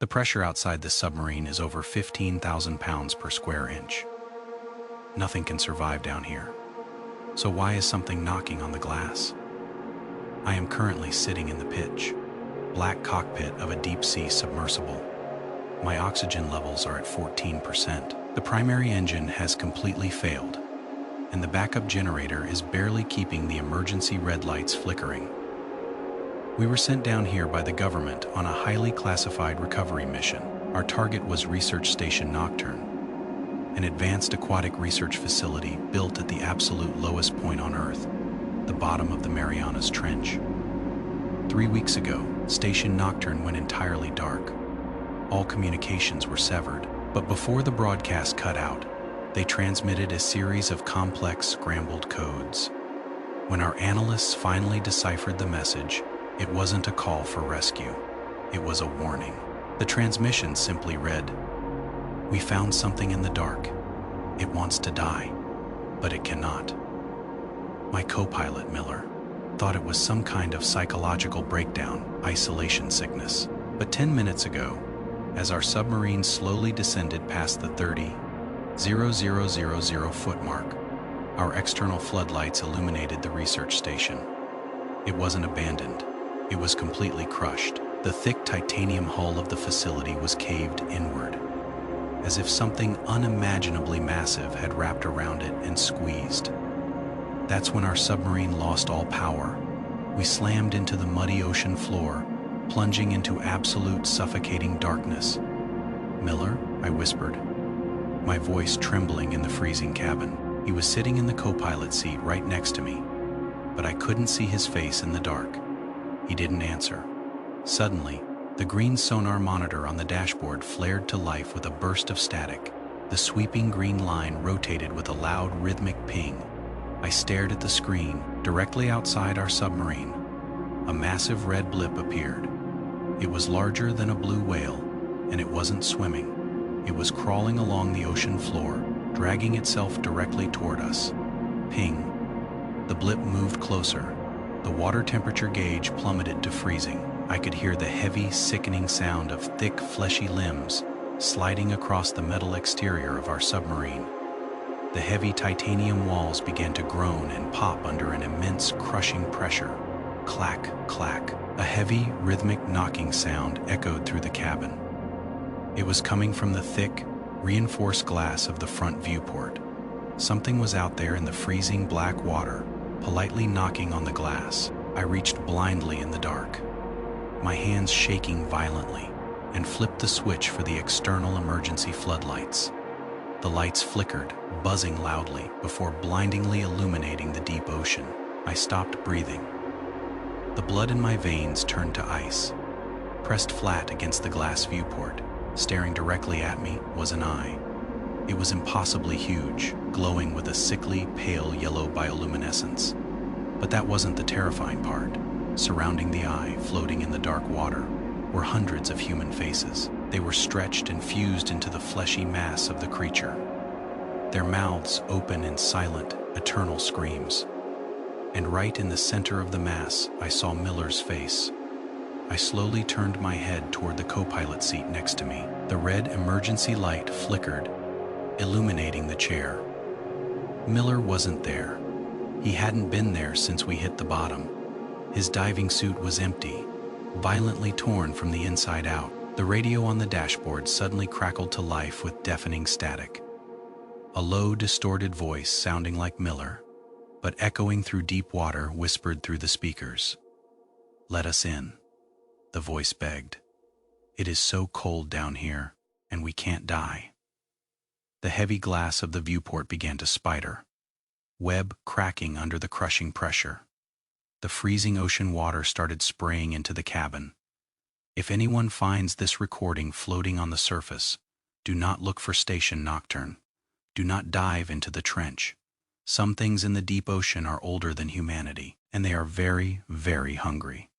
The pressure outside the submarine is over 15,000 pounds per square inch. Nothing can survive down here. So why is something knocking on the glass? I am currently sitting in the pitch black cockpit of a deep-sea submersible. My oxygen levels are at 14%. The primary engine has completely failed, and the backup generator is barely keeping the emergency red lights flickering. We were sent down here by the government on a highly classified recovery mission. Our target was Research Station Nocturne, an advanced aquatic research facility built at the absolute lowest point on Earth, the bottom of the Marianas Trench. 3 weeks ago, Station Nocturne went entirely dark. All communications were severed, but before the broadcast cut out, they transmitted a series of complex scrambled codes. When our analysts finally deciphered the message, it wasn't a call for rescue. It was a warning. The transmission simply read, "We found something in the dark. It wants to die, but it cannot." My co-pilot, Miller, thought it was some kind of psychological breakdown, isolation sickness. But 10 minutes ago, as our submarine slowly descended past the 30,000 foot mark, our external floodlights illuminated the research station. It wasn't abandoned. It was completely crushed. The thick titanium hull of the facility was caved inward, as if something unimaginably massive had wrapped around it and squeezed. That's when our submarine lost all power. We slammed into the muddy ocean floor, plunging into absolute suffocating darkness. "Miller," I whispered, my voice trembling in the freezing cabin. He was sitting in the co-pilot seat right next to me, but I couldn't see his face in the dark. He didn't answer. Suddenly, the green sonar monitor on the dashboard flared to life with a burst of static. The sweeping green line rotated with a loud rhythmic ping. I stared at the screen. Directly outside our submarine, a massive red blip appeared. It was larger than a blue whale, and it wasn't swimming. It was crawling along the ocean floor, dragging itself directly toward us. Ping. The blip moved closer. The water temperature gauge plummeted to freezing. I could hear the heavy, sickening sound of thick, fleshy limbs sliding across the metal exterior of our submarine. The heavy titanium walls began to groan and pop under an immense crushing pressure. Clack, clack. A heavy, rhythmic knocking sound echoed through the cabin. It was coming from the thick, reinforced glass of the front viewport. Something was out there in the freezing black water, politely knocking on the glass. I reached blindly in the dark, my hands shaking violently, and flipped the switch for the external emergency floodlights. The lights flickered, buzzing loudly, before blindingly illuminating the deep ocean. I stopped breathing. The blood in my veins turned to ice. Pressed flat against the glass viewport, staring directly at me, was an eye. It was impossibly huge, glowing with a sickly, pale yellow bioluminescence. But that wasn't the terrifying part. Surrounding the eye, floating in the dark water, were hundreds of human faces. They were stretched and fused into the fleshy mass of the creature, their mouths open in silent, eternal screams. And right in the center of the mass, I saw Miller's face. I slowly turned my head toward the co-pilot seat next to me. The red emergency light flickered, illuminating the chair. Miller wasn't there. He hadn't been there since we hit the bottom. His diving suit was empty, violently torn from the inside out. The radio on the dashboard suddenly crackled to life with deafening static. A low, distorted voice sounding like Miller, but echoing through deep water, whispered through the speakers. "Let us in," the voice begged. "It is so cold down here, and we can't die." The heavy glass of the viewport began to spider, web cracking under the crushing pressure. The freezing ocean water started spraying into the cabin. If anyone finds this recording floating on the surface, do not look for Station Nocturne. Do not dive into the trench. Some things in the deep ocean are older than humanity, and they are very, very hungry.